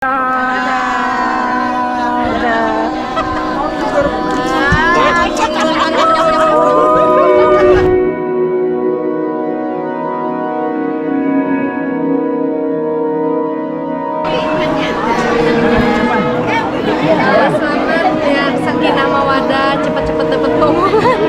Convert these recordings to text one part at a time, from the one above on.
Selamat ya, sakinah mawadah, cepet-cepet dapet momongan.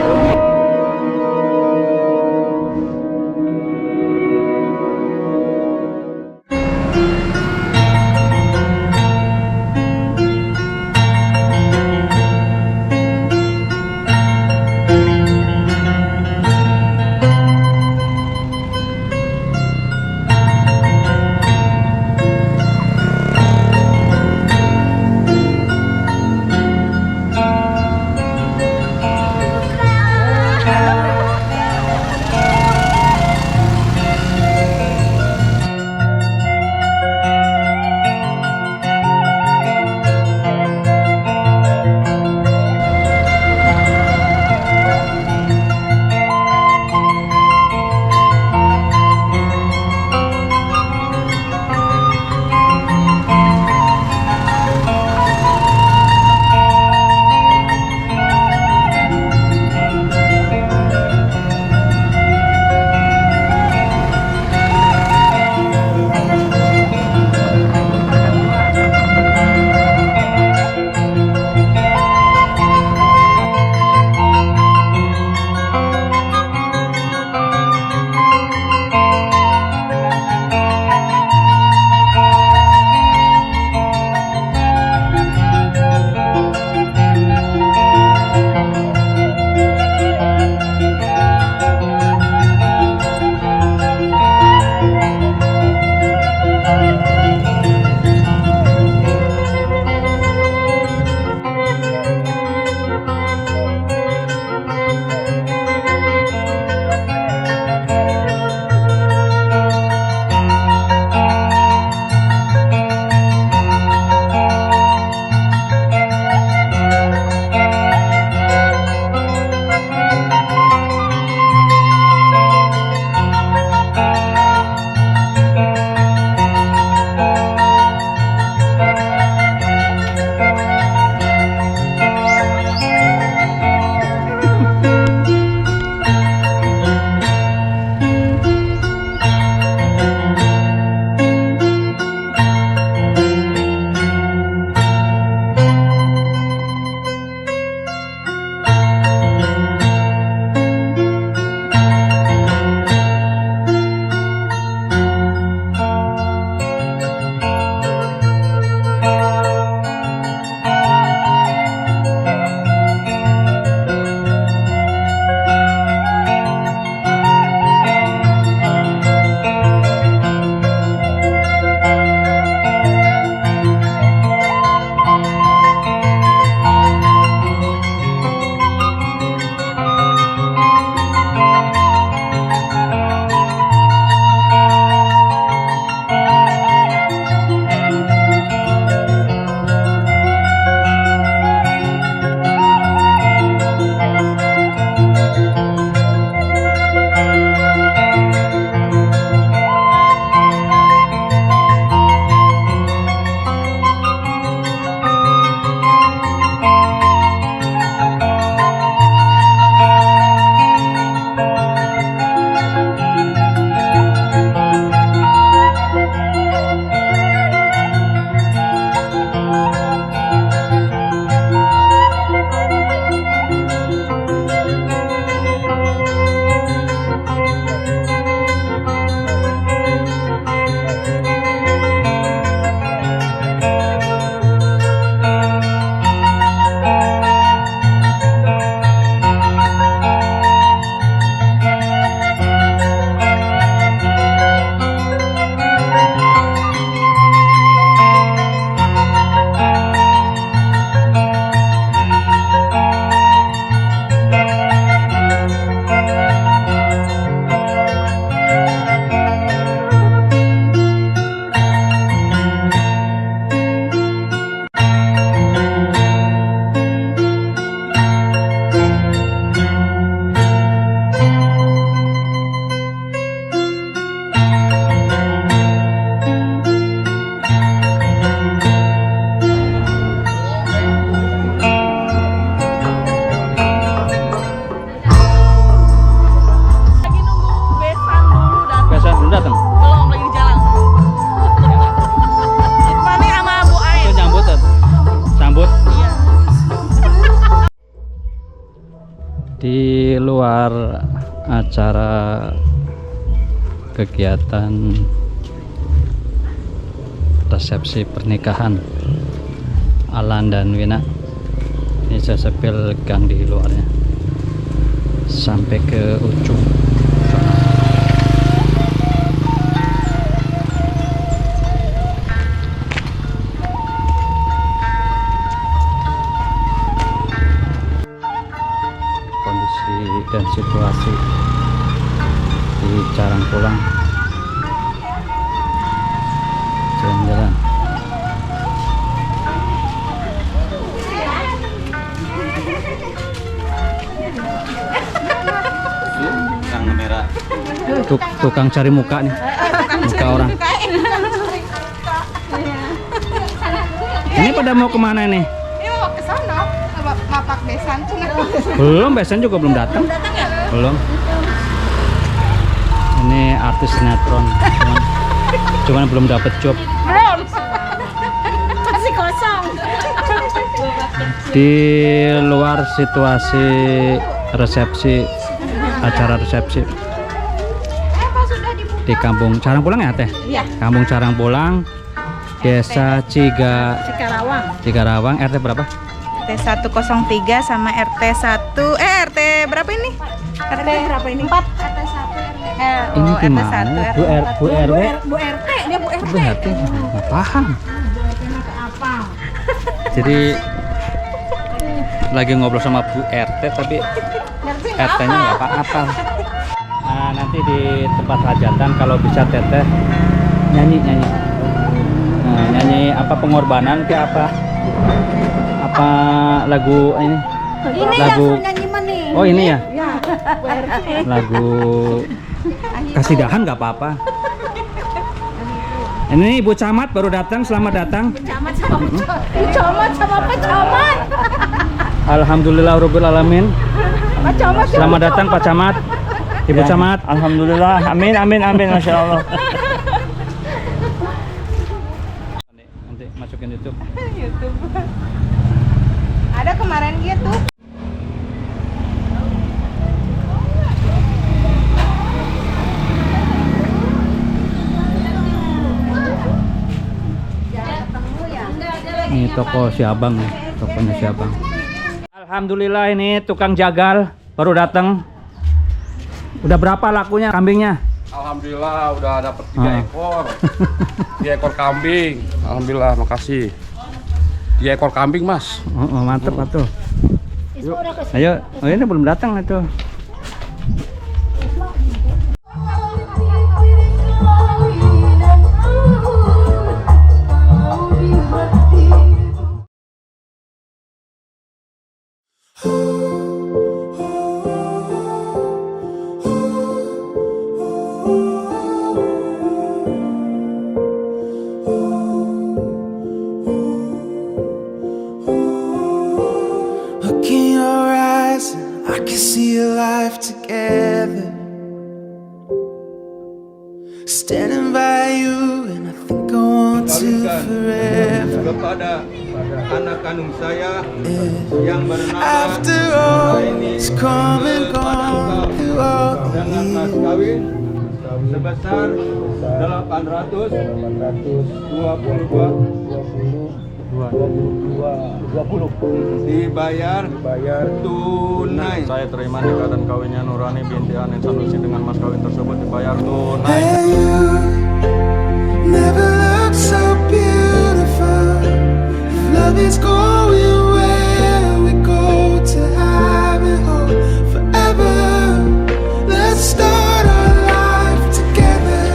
Di luar acara kegiatan resepsi pernikahan Alan dan Wina, ini saya sepil gang di luarnya sampai ke ujung sana. Kondisi dan situasi di Carangpulang, jalan-jalan. Tukang cari muka nih, muka orang. Ini pada mau kemana nih? Ini mau ke sana, mapak besan. Belum, besan juga belum datang. Belum. Ini artis sinetron, cuman belum dapet job. Belum. Masih kosong. Di luar situasi resepsi, acara resepsi di Kampung Carangpulang ya Teh? Iya. Kampung Carangpulang, Desa Cigarawang, RT berapa? RT 103 sama RT 1 RT berapa ini? RT berapa ini? 4 RT 1 Ini gimana? Bu RW? Bu RT, dia Bu RT. Bu RT, nggak paham. Jadi lagi ngobrol sama Bu RT tapi RT-nya nggak apa-apa. Nah, nanti di tempat hajatan kalau bisa Teteh nyanyi. Nah, nyanyi apa pengorbanan ke apa lagu ini? Ini lagu yang nyanyi mana? Oh ini ya? Ya. Lagu kasidahan nggak apa-apa. Ini Ibu Camat baru datang, selamat datang. Camat sama pecamat. Alhamdulillahirabbil alamin. Selamat datang Pak Camat. Ibu Camat. Alhamdulillah, amin, masya Allah. Nanti masukin YouTube. Ada kemarin gitu. Ini toko si Abang nih, tokonya si Abang. Alhamdulillah ini tukang jagal baru datang. Udah berapa lakunya kambingnya? Alhamdulillah udah dapat 3 ekor. 3 ekor kambing. Alhamdulillah, makasih. 3 ekor kambing, Mas. Oh, mantep atuh. Ayo, oh ini belum datang itu. Look in your eyes, I can see a life together. Standing by you, and I think I want to forever. Kepada anak kandung saya yang bernama After all, it's come and gone through all the dengan mas years. kawin sebesar 822 dibayar tunai. Saya terima nikah dan kawinnya Nurani binti Anin Sanusi dengan mas kawin tersebut dibayar tunai. And you never looked so beautiful. If love is going where we go to have it all forever. Let's start our life together.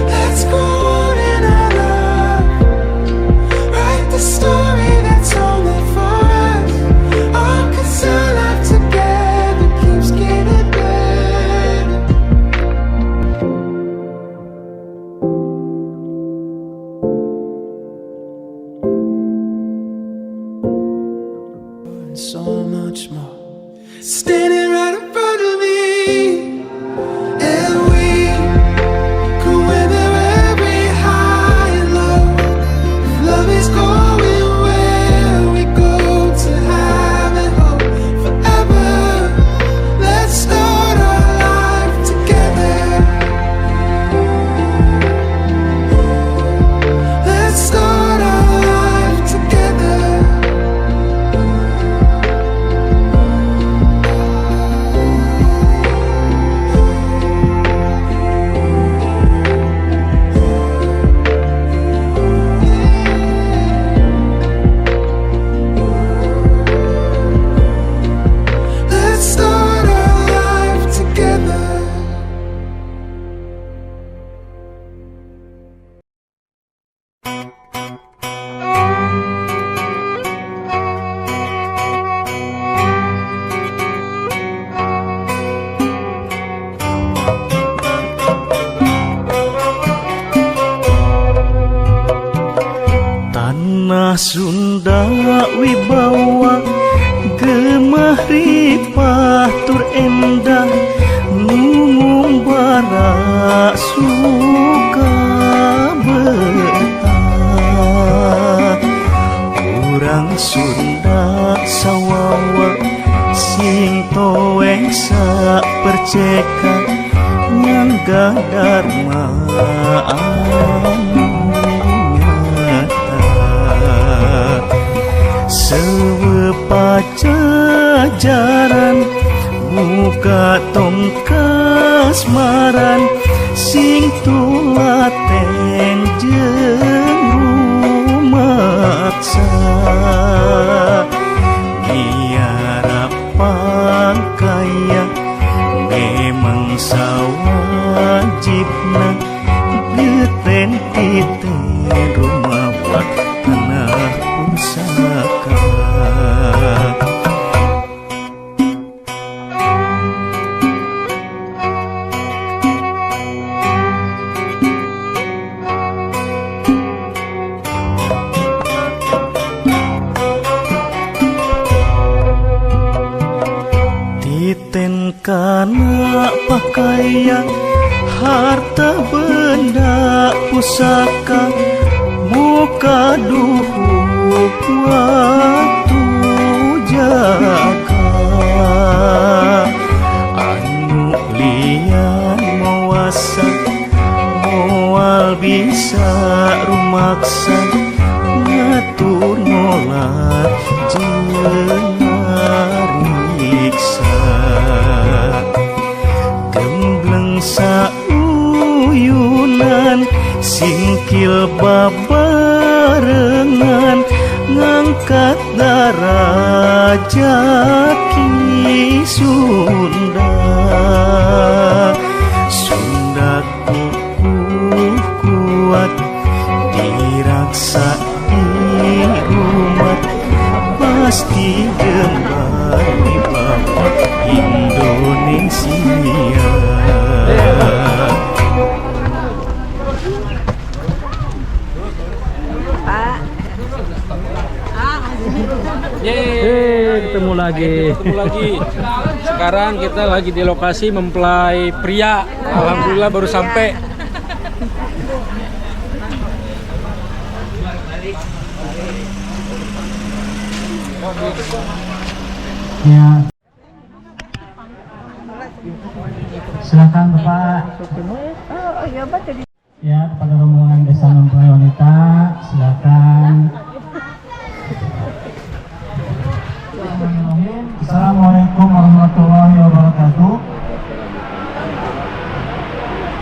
Let's go on in our love. Write the story that's only for us. Oh, 'cause our life together keeps getting better. And so much more standing right in front of me, and we could weather every high and low. If love is going where we go to have it all forever. Tanah Sunda wibawa gemah ripah tur endah ngumbara suka betah. Urang Sunda sawawa sing toeng sa perceka nyangga dharma sewe pajajaran muka tongkas maran sing tulaten jeung rumaksa biara pangkaya memang sawajibna geten titen rumah tanah pusaka. Titen kana pakaian harta benda pusaka muka duhuk waktu jaga anu lian mawasa moal bisa rumaksa ngatur molat jenariksa gembleng sauyunan singkil babarengan ngangkat darajat ki Sunda. Sunda kukuh kuat diraksa di rumah pasti gembar di bawah Indonesia. Yeay, ketemu lagi. Sekarang kita lagi di lokasi mempelai pria. Alhamdulillah baru sampai. Ya. Silakan Bapak. Ya, kepada rombongan desa mempelai wanita, silakan. Assalamualaikum warahmatullahi wabarakatuh.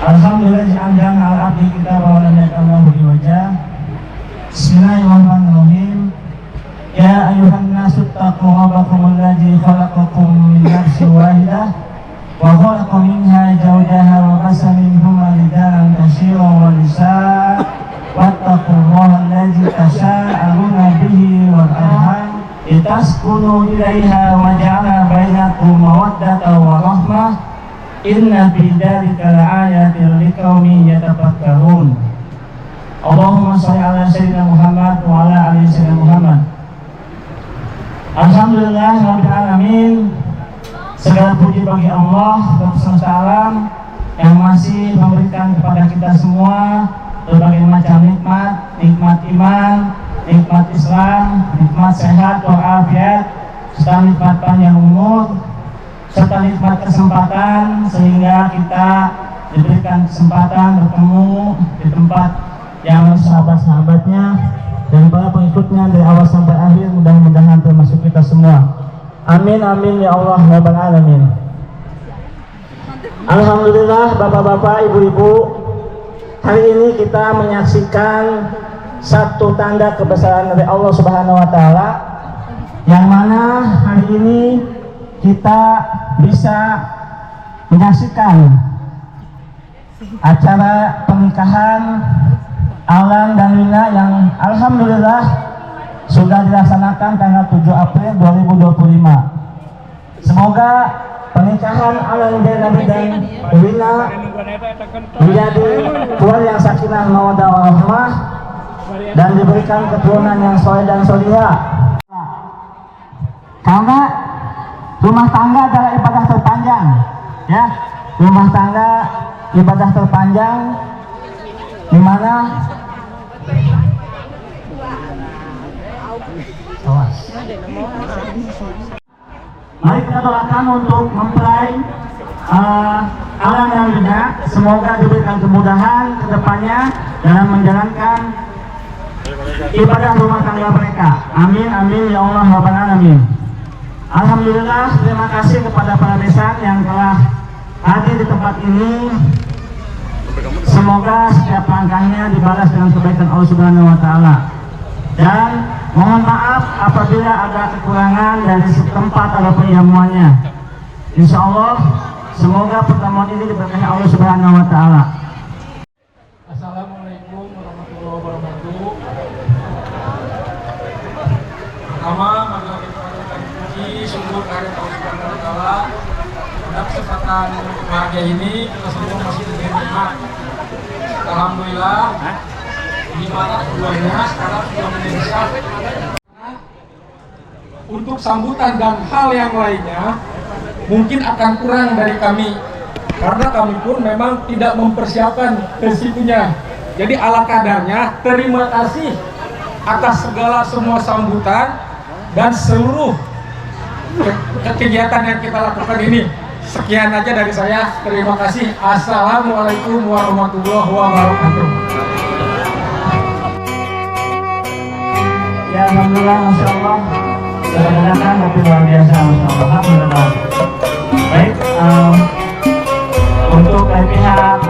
Alhamdulillah anjang al-abdi kita wa lam Allah bi wajah. Bismillahirrahmanirrahim. Ya ayuhan nasu taqu rabbakum alladzi khalaqakum min nafsin wahidah wa khalaqa minha zawjaha wa basa minhuma rijalan katsiran wa nisaa wattaqullaha alladzi tasaaluna bihi wal arham litaskunu ilaiha wa ja'ala bainakum mawaddatan wa rahmah inna fi dzalika laayatin liqaumin yatafakkarun. Allahumma shalli ala sayyidina Muhammad wa ala ali sayyidina Muhammad. Alhamdulillah rabbil alamin. Segala puji bagi Allah Subhanahu alam yang masih memberikan kepada kita semua berbagai macam nikmat, nikmat iman, nikmat Islam, nikmat sehat walafiat, serta nikmat panjang umur, serta nikmat kesempatan sehingga kita diberikan kesempatan bertemu di tempat yang sahabat-sahabatnya dan para pengikutnya dari awal sampai akhir, mudah-mudahan termasuk kita semua. Amin amin ya Allah rabbal alamin. Alhamdulillah bapak-bapak, ibu-ibu, hari ini kita menyaksikan satu tanda kebesaran dari Allah Subhanahu wa taala, yang mana hari ini kita bisa menyaksikan acara pernikahan Alan dan Lina yang alhamdulillah sudah dilaksanakan tanggal 7 April 2025. Semoga pernikahan Alan dan Lina menjadi keluarga yang sakinah mawaddah warahmah, dan diberikan keturunan yang soleh dan solihah. Karena rumah tangga adalah ibadah terpanjang, ya. Rumah tangga ibadah terpanjang, di mana mari kita doakan untuk mempelai alam yang bijak. Semoga diberikan kemudahan ke depannya dalam menjalankan ibadah rumah tangga mereka. Amin, amin, ya Allah, Rabbal Alamin. Alhamdulillah, terima kasih kepada para besan yang telah hadir di tempat ini. Semoga setiap langkahnya dibalas dengan kebaikan Allah Subhanahu wa Ta'ala. Dan mohon maaf apabila ada kekurangan dari tempat atau perjamuannya. Insya Allah, semoga pertemuan ini diberkahi Allah Subhanahu wa Ta'ala. Assalamualaikum warahmatullahi wabarakatuh. Pertama, marilah kita panjatkan puji syukur kehadirat Allah Subhanahu wa Ta'ala. Pada kesempatan bahagia ini kita semua masih diberi nikmat. Alhamdulillah, di mana keduanya sekarang sudah menjadi. Untuk sambutan dan hal yang lainnya mungkin akan kurang dari kami, karena kami pun memang tidak mempersiapkan resikonya. Jadi ala kadarnya, terima kasih atas segala semua sambutan dan seluruh kegiatan yang kita lakukan ini. Sekian aja dari saya. Terima kasih. Assalamualaikum warahmatullahi wabarakatuh. Ya, alhamdulillah, masya Allah. Kedatangan tapi luar biasa, masya Allah. Alhamdulillah. Baik, untuk dari pihak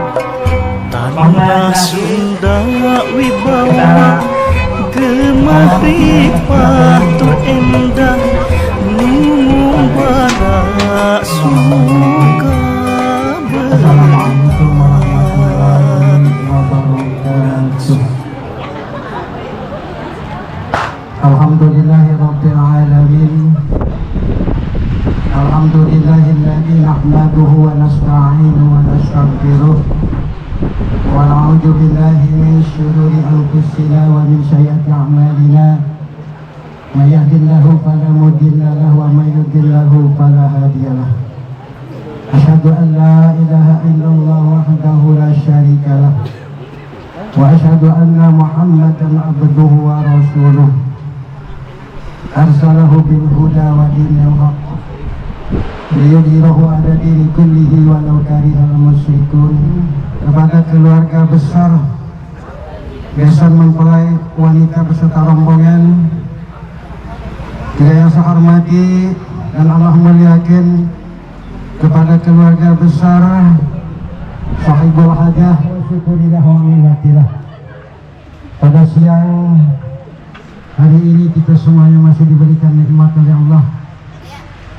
Tanah Sunda wibawa Gemaripah terindah Numbara suka Assalamualaikum warahmatullahi wabarakatuh. Alhamdulillahirabbil alamin. Alhamdulillahilladzi nahmaduhu wa nasta'inuhu wa nastaghfiruh. Wa na'udzu billahi min syururi anfusina wa min sayyiati a'malina. May yahdihillahu fala mudilla lahu wa may yudlilhu fala hadiya lahu. Asyhadu an la ilaha illallah wahdahu la syarika lah. Wa asyhadu anna Muhammadan abduhu wa rasuluh. Arsalahu bil huda wa dinil haqq liyudhhirahu ala dini kullihi walau karihal musyrikun. Kepada keluarga besar besan mempelai wanita beserta rombongan yang saya hormati dan Allah muliakan, kepada keluarga besar sahibul hajah wa syukurillah wa minnatillah. Pada siang hari ini kita semuanya masih diberikan nikmat oleh Allah,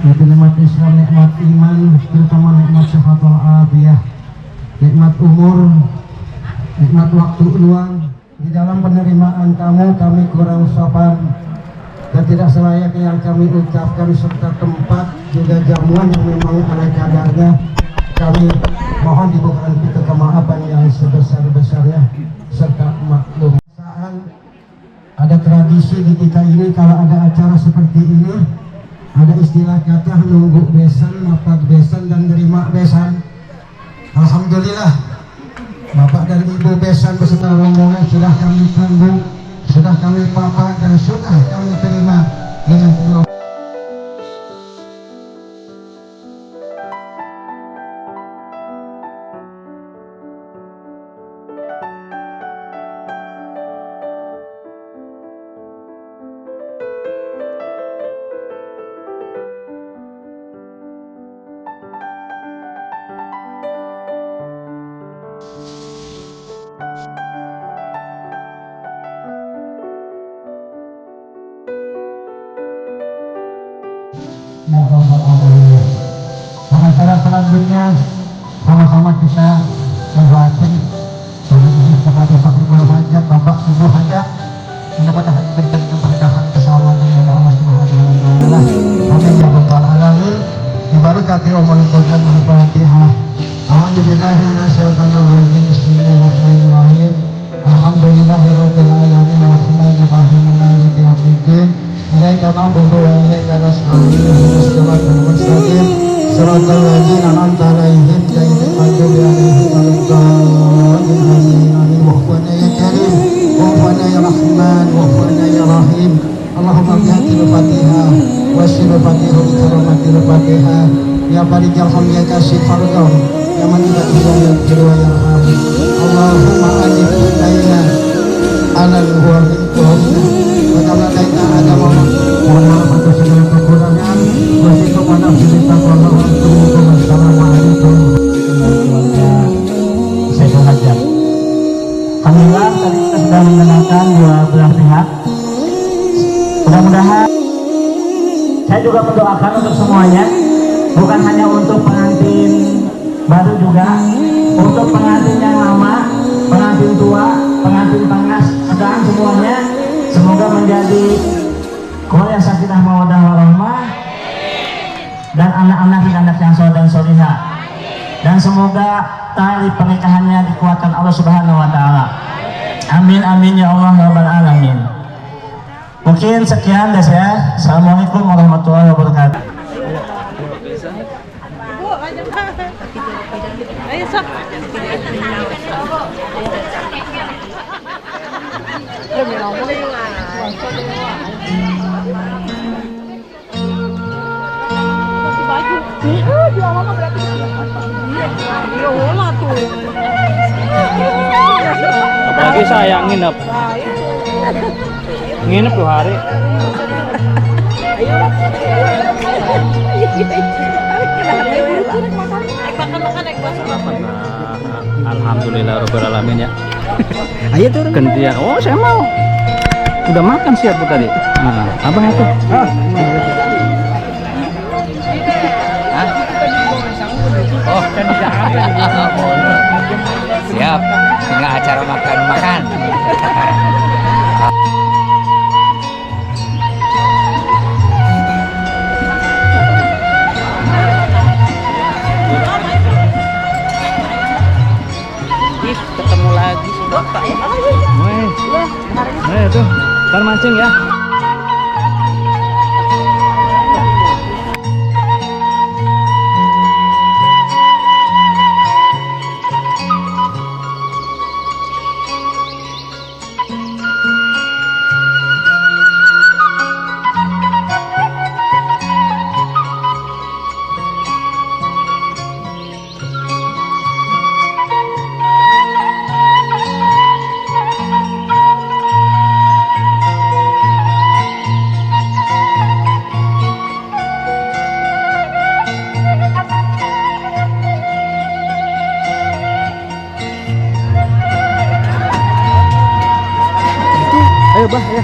yaitu nikmat Islam, nikmat iman, terutama nikmat sehat wal afiyah, nikmat umur, nikmat waktu luang. Di dalam penerimaan tamu kami kurang sopan dan tidak selayaknya yang kami ucapkan, serta tempat juga jamuan yang memang ada kadarnya. Kami mohon dibukakan kita kemaafan yang sebesar-besarnya serta maklum. Ada tradisi di kita ini, kalau ada acara seperti ini, ada istilah kata nunggu besan, mapak besan, dan nerima besan. Alhamdulillah, Bapak dan Ibu besan beserta rombongan sudah kami tunggu, sudah kami papa, dan sudah kami terima dengan Allah. Acara selanjutnya sama-sama kita mendoakan kepada Fakirul Hajat, Bapak Ibu Hajat, mendapatkan diberikan keberkahan kesawalan dengan Allah Subhanahu wa Ta'ala. Amin ya rabbal alamin. Barakati umul qur'an wal Fatihah. A'udzubillahi minasyaitonir rajim. Bismillahirrahmanirrahim. Alhamdulillahirabbil alamin. إياك نعبد وإياك نستعين اهدنا الصراط المستقيم صراط الذين أنعمت عليهم غير المغضوب عليهم ولا الضالين آمين واغفر لنا يا كريم واغفر لنا يا رحمن واغفر لنا يا رحيم اللهم بحق الفاتحة واشر الفاتحة بكرامة الفاتحة يا بارك ارحم يا كاشف الغم يا من لا إله يغفر ويرحم اللهم أجب إلينا على الهوى منكم وكما لنا ada mohon maaf atas segala kekurangan wassalamualaikum warahmatullahi wabarakatuh. Alhamdulillah tadi kita sudah mengenalkan dua belah pihak. Mudah-mudahan saya juga mendoakan untuk semuanya, bukan hanya untuk pengantin baru juga, untuk pengantin yang lama, pengantin tua, pengantin tengah, sedang semuanya semoga menjadi keluarga sakinah mawaddah warahmah dan anak-anak yang soleh dan solihah, dan semoga tali pernikahannya dikuatkan Allah Subhanahu wa taala. Amin amin ya Allah ya rabbal alamin. Mungkin sekian dari saya. Assalamualaikum warahmatullahi wabarakatuh. Ayo sok. Apalagi saya nginep 2 hari. Alhamdulillah rabbil alamin ya. Ayo turun. Gantian. Oh, saya mau. Udah makan siap Bu tadi. Nah, abang itu. Oh, kan di Jakarta. Siap. Tinggal acara makan-makan. Ketemu lagi Bapak ya. Tuh, ntar mancing ya. Ayo bah ya.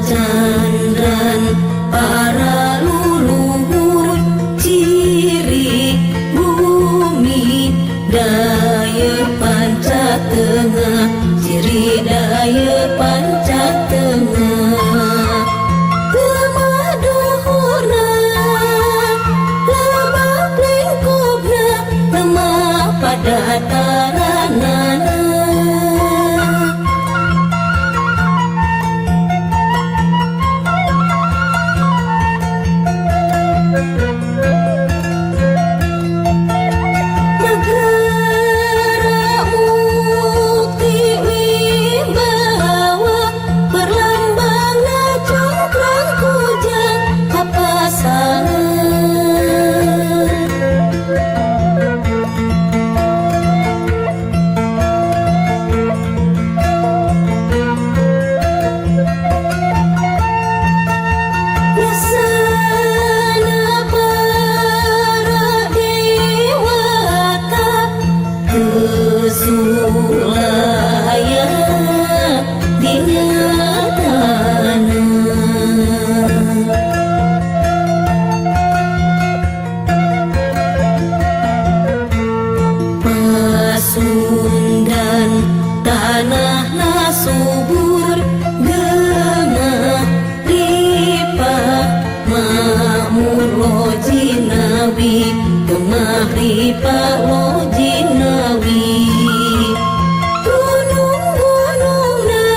Cacandran para leluhur ciri bumi daya panca tengah, ciri daya panca tengah. Kemaduhurna lebak lingkupna lemah pada taranana. Pasundan tanah subur genah ripah makmur lojinawi gemah ripah lojinawi. Gunung-gunungna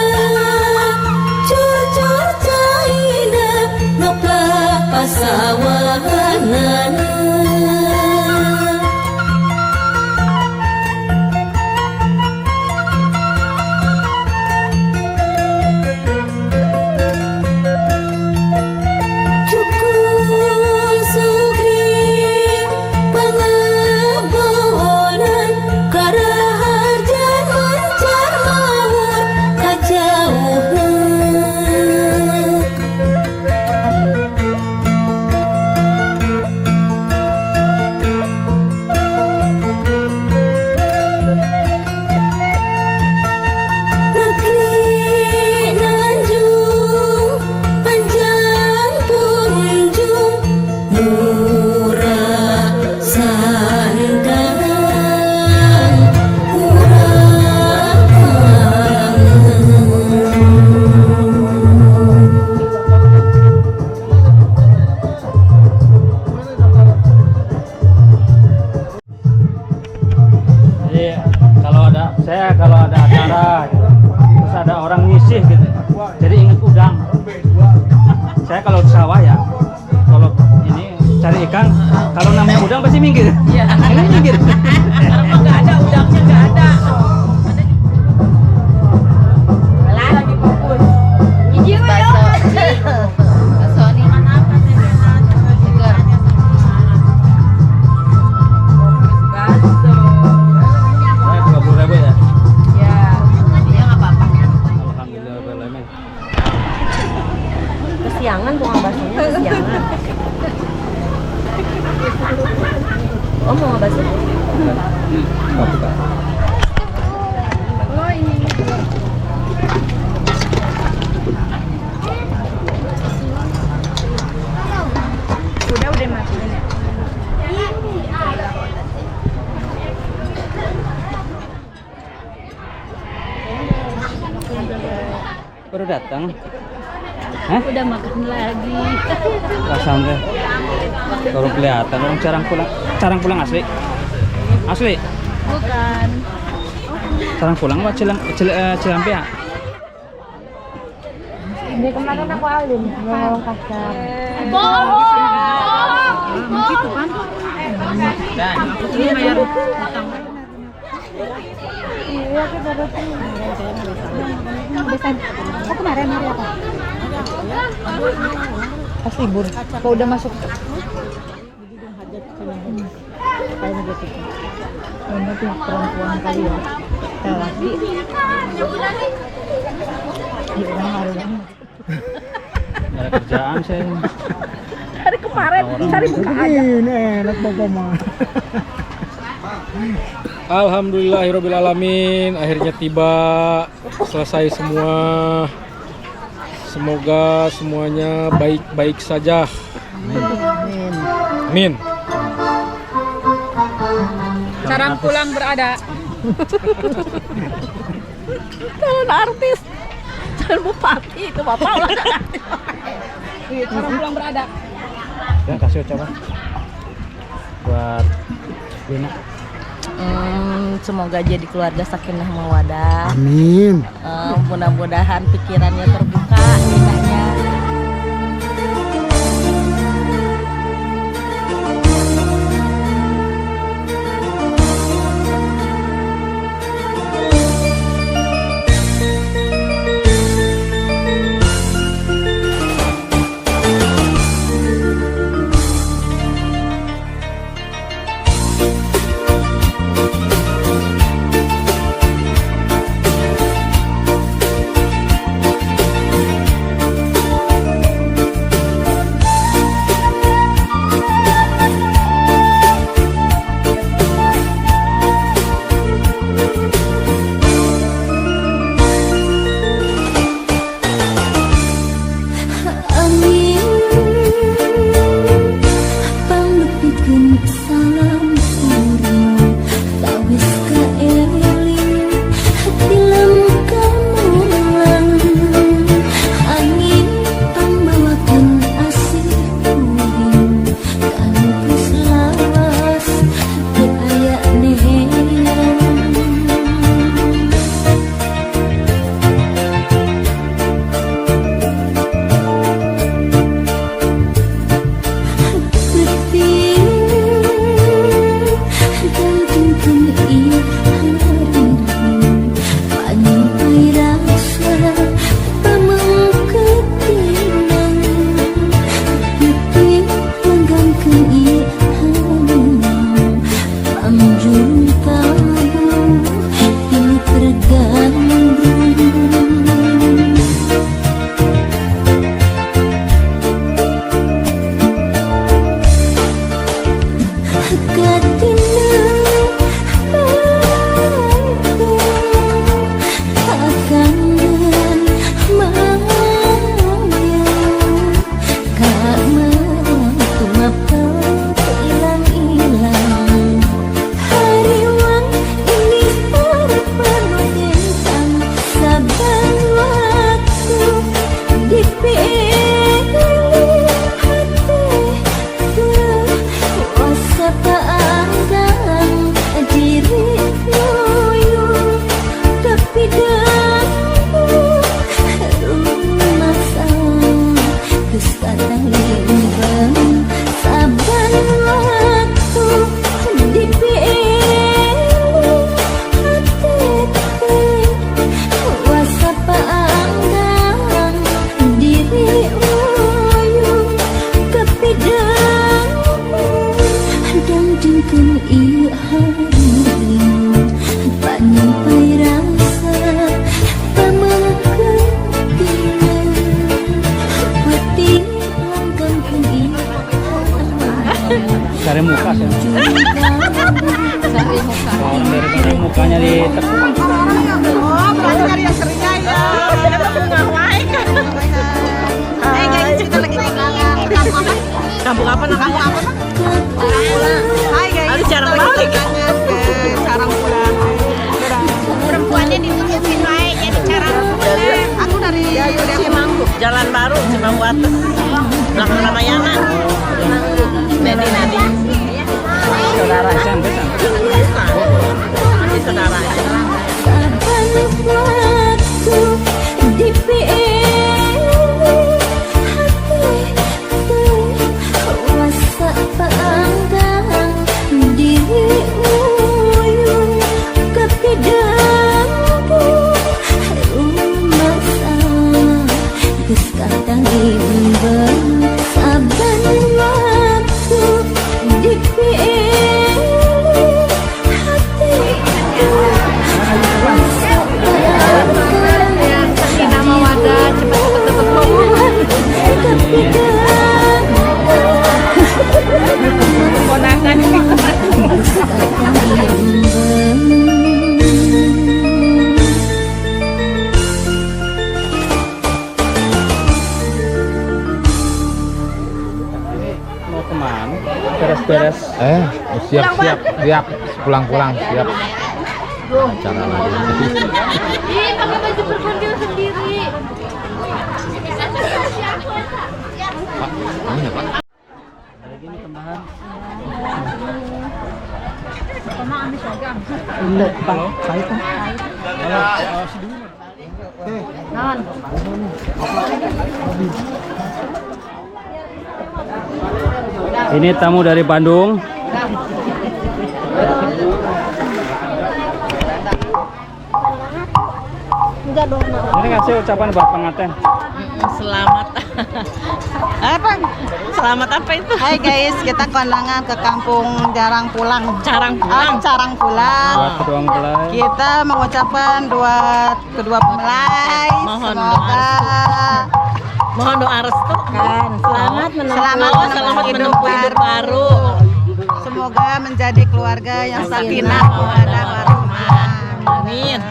cocor caina ngeplah pasawahanana. Kalau ada acara terus ada orang nyisih gitu, jadi inget udang. Saya kalau di sawah ya, kalau ini cari ikan, kalau namanya udang pasti minggir. Ini minggir. Karena nggak ada udangnya, nggak ada. Lagi fokus. Izin bakso. Bakso nih. Bakso. Saya 30.000 ya. Ya, dia nggak apa-apa. Alhamdulillah. Kesiangan tukang baksonya, kesiangan. Oh, mau ngebakso? Oh, ini. Udah matiin ya? Baru datang. Hah? Udah makan lagi. Rasam deh. Baru kelihatan orang carang pulang asli. Asli. Bukan. Carang pulang apa Cilampi ya? Ini kemarin aku alin mau kasar. Begitu kan? Ini bayar utang. Iya, aku baru besan. Aku kemarin hari apa? Pas libur. Kau udah masuk. Ini tuh perempuan kali ya. Laki. Ada kerjaan saya. Hari kemarin cari buka aja. Ini enak bapak mah. Alhamdulillahirobbilalamin, akhirnya tiba, selesai semua. Semoga semuanya baik-baik saja. Amin. Cara pulang berada. Calon artis, calon bupati itu bapak ulah artis. Cara pulang berada. Ya kasih coba buat Dina. Semoga jadi keluarga sakinah mawadah. Amin. Mudah-mudahan pikirannya terbuka, Dinanya. Cari muka sih. Kalau dari mukanya ditekuk. Oh, berarti cari yang seringnya ya. Guys, kita lagi di kampung apa? Kampung apa? Hai guys, jarang balik. Jarang pulang. Perempuannya ditutupin baik, jadi jarang pulang. Aku dari Cimanggu, Jalan Baru, Cimanggu atas. Belakang Ramayana. Nedi. Saudara SMP. Masih saudara. Kadang imbang saban waktu di Siap. Pulang siap. Acara lagi. Ih, pakai baju berkondil sendiri. Pak, ini ya, Pak. Ini tamu dari Bandung. Ini ngasih ucapan buat pengantin. Selamat. Apa? Selamat apa itu? Hai guys, kita kondangan ke kampung Carang Pulang. Carang Pulang. Buat kedua mempelai. Kita mengucapkan kedua mempelai. Mohon doa restu kan. Selamat menempuh hidup baru. Semoga menjadi keluarga yang sakinah mawaddah warahmah. Amin.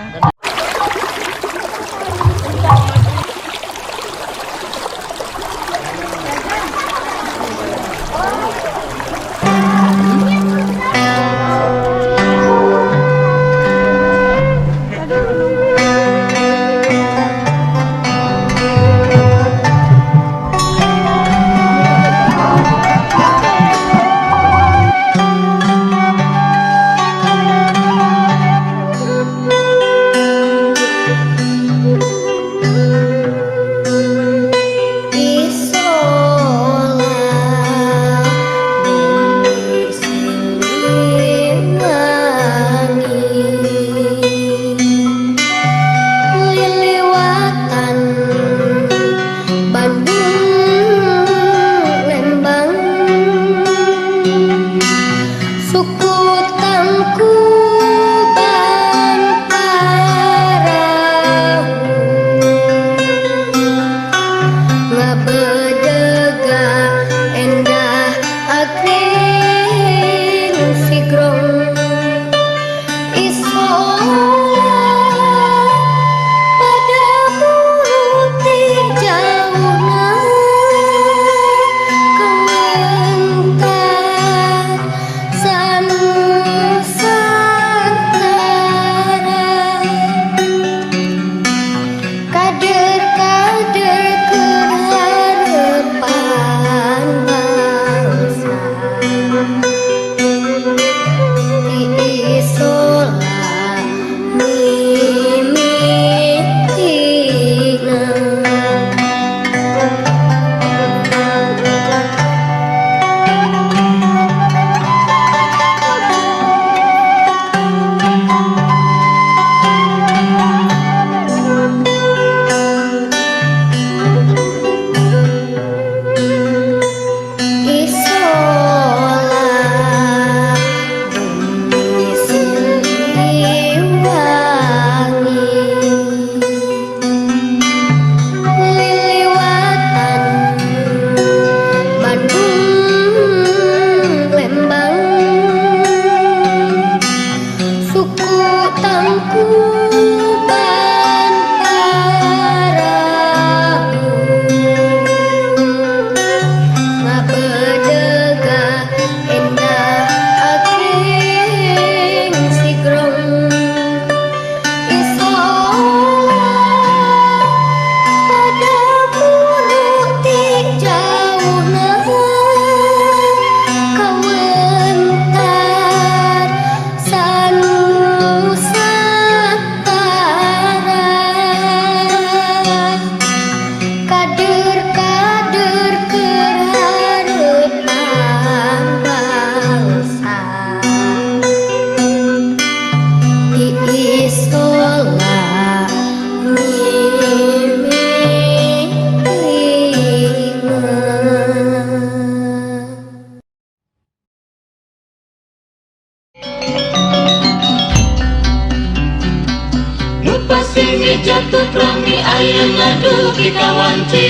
jatuh rami ayam ngadu kita wanci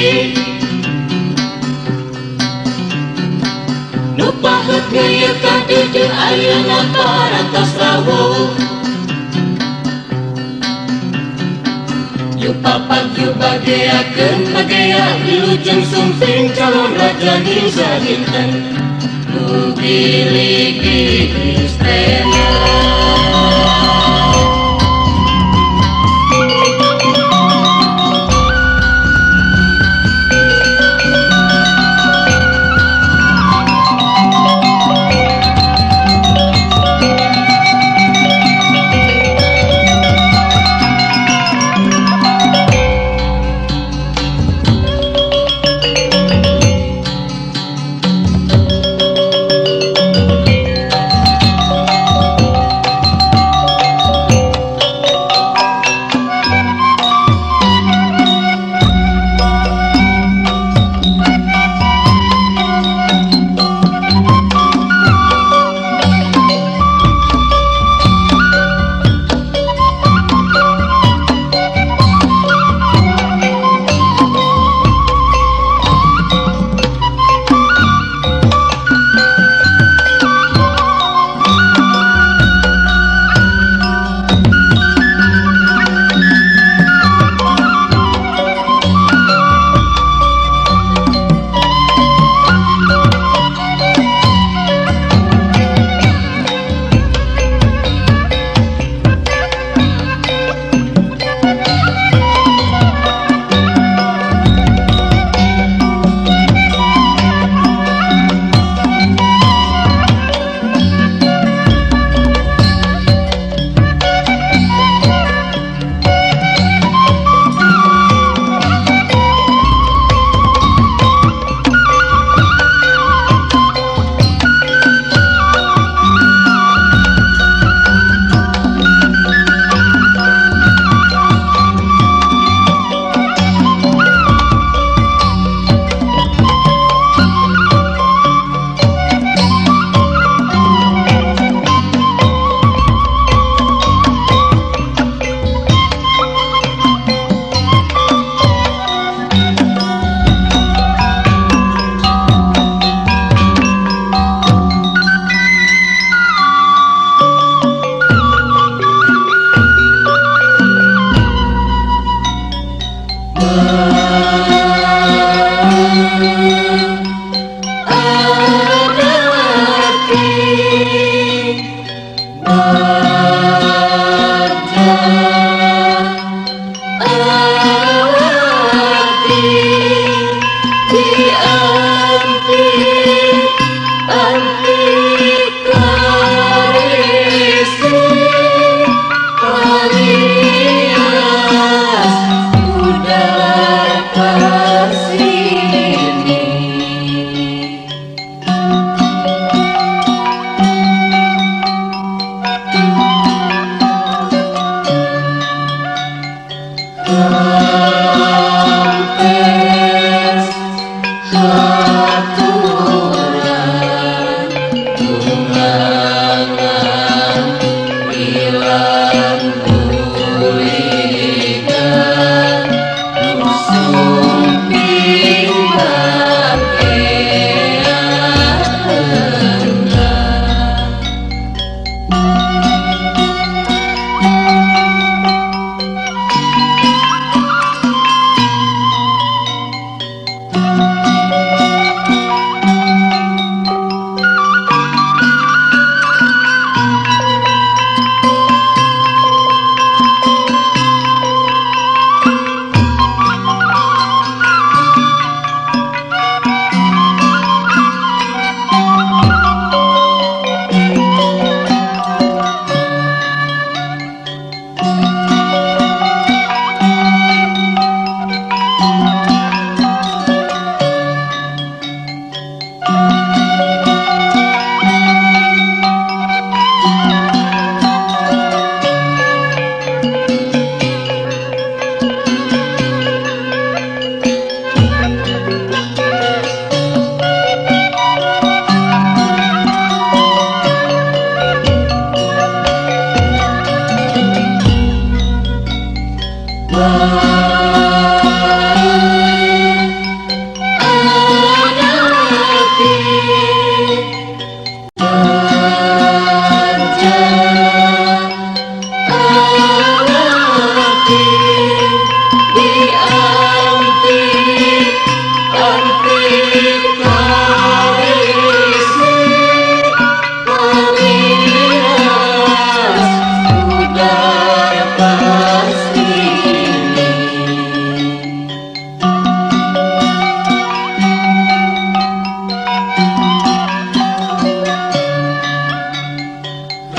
Nupa hut ngaya kadede ayam ngapar atas rawo Yu papak yu bageakeun bagea Wilujeng sumping calon raja di Zahinten ku bilik-bilik stella. Thank you.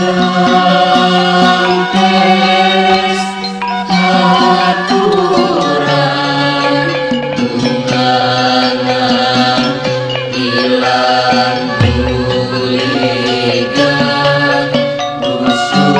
Gentes aturan tunangan ilang duliga dusun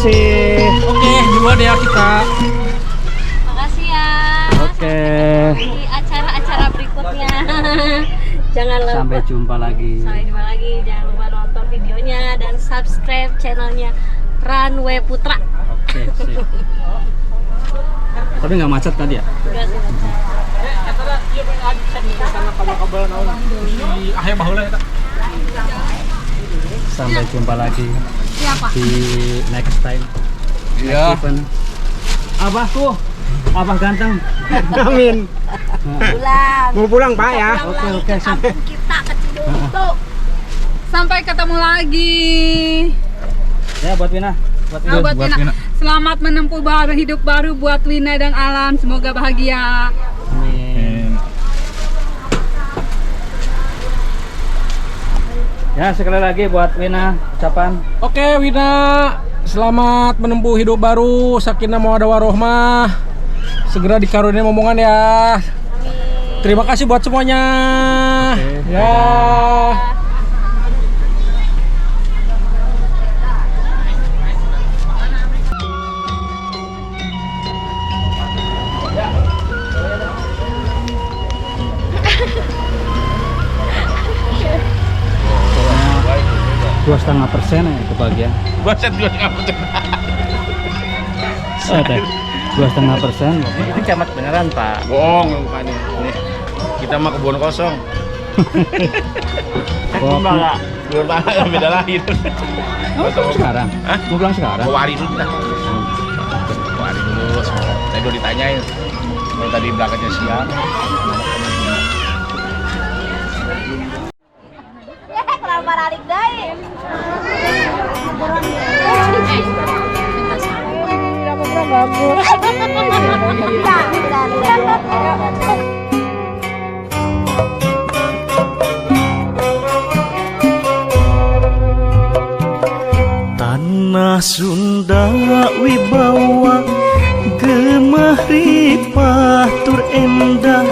Oke, duluan ya kita. Makasih ya. Oke. Di acara-acara berikutnya. Jangan lupa. Sampai jumpa lagi. Jangan lupa nonton videonya dan subscribe channelnya Runway Putra. Oke, sip. Tapi nggak macet tadi ya? Enggak sih. Sampai jumpa lagi Siapa? di next time. Iya. Abahku, abah ganteng. Amin. Pulang. Mau pulang Pak ya? Oke, sip. Kampung kita ke Cidutu. Sampai ketemu lagi. Ya buat Wina. Buat Wina. Selamat menempuh hidup baru buat Wina dan Alan. Semoga bahagia. Amin. Ya sekali lagi buat Wina ucapan. Oke Wina, selamat menempuh hidup baru, sakinah mawaddah warohmah. Segera dikaruniai momongan ya. Terima kasih buat semuanya. Ya. Dua 2,5% ya kebahagiaan. 2,5%. 2,5%. Ini camat beneran Pak. Bohong bukan ini. Kita mah kebun kosong. Belum nggak beda lain. Sekarang? Hah? Mau pulang sekarang? Mau hari dulu lah. Mau hari dulu. Saya udah ditanyain. Kalau tadi berangkatnya siang. Kenapa rarik dai? Tanah Sunda wibawa gemah ripah tur endah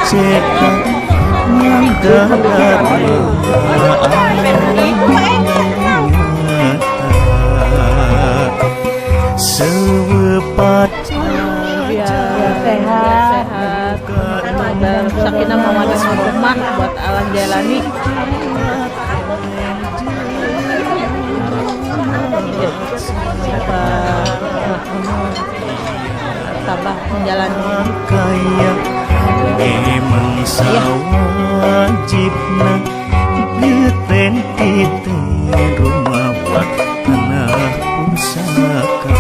cekak ngadadat sewepat sehat dan sakinah mawaddah warahmah buat Alan Jailani. Tabah menjalani kaya memang sawajibna geten rumah buat anak pusaka.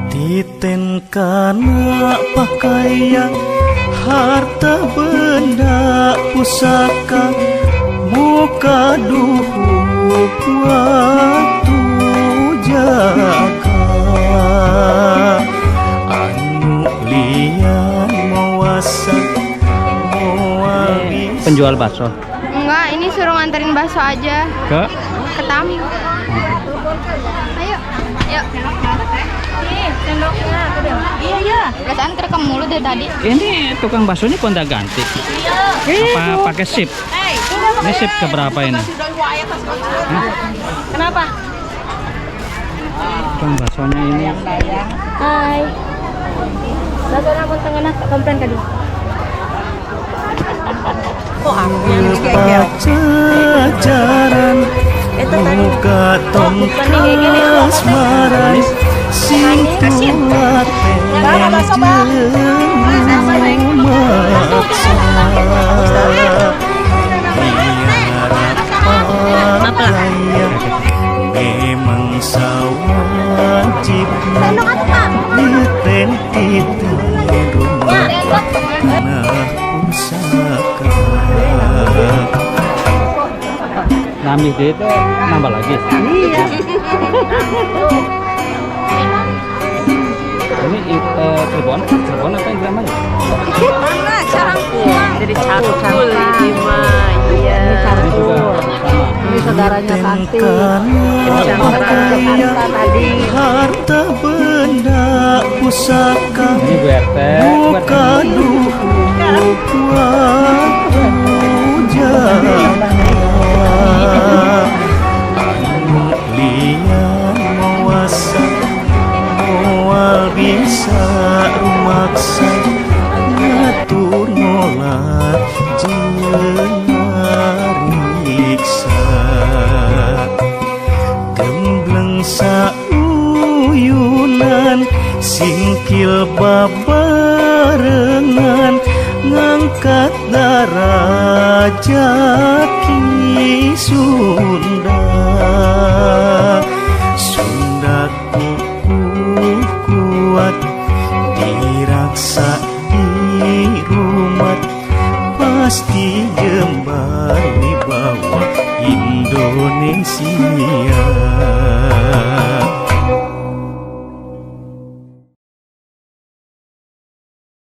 Titen kana pakaian harta benda pusaka muka duhuk waktu jaga anu lian mawasa mawabis. Penjual bakso? Enggak, ini suruh nganterin bakso aja Ke Tamu. Ayo, yuk. Nih, sendoknya. Iya, iya. Perasaan kerekam mulu dari tadi. Ini tukang baksonya konda ganti. Apa pakai sip? Ini sip keberapa ini? Kenapa? Tukang baksonya ini. Hai. Bakso namun tengah komplain tadi. Kok aku yang Pacaran muka tongkas marai sing tuat memang sawajib niten rumah anak pusaka. Nambah dit, nambah lagi. Iya. Ini Cirebon apa yang namanya? Mana Carangkul? Dari Carangkul ini mah. Iya. Ini Carangkul. Ini saudaranya Kanti. Tadi. Harta benda pusaka. Ini Bu RT. Muka duhuk waktu jaga. Anu lian mawasa moal bisa rumaksa ngatur nolak jenariksa gembleng sauyunan singkil babarengan ngangkat darajat ki Sunda Sunda kukuh kuat diraksa di rumah pasti jembar di bawah Indonesia.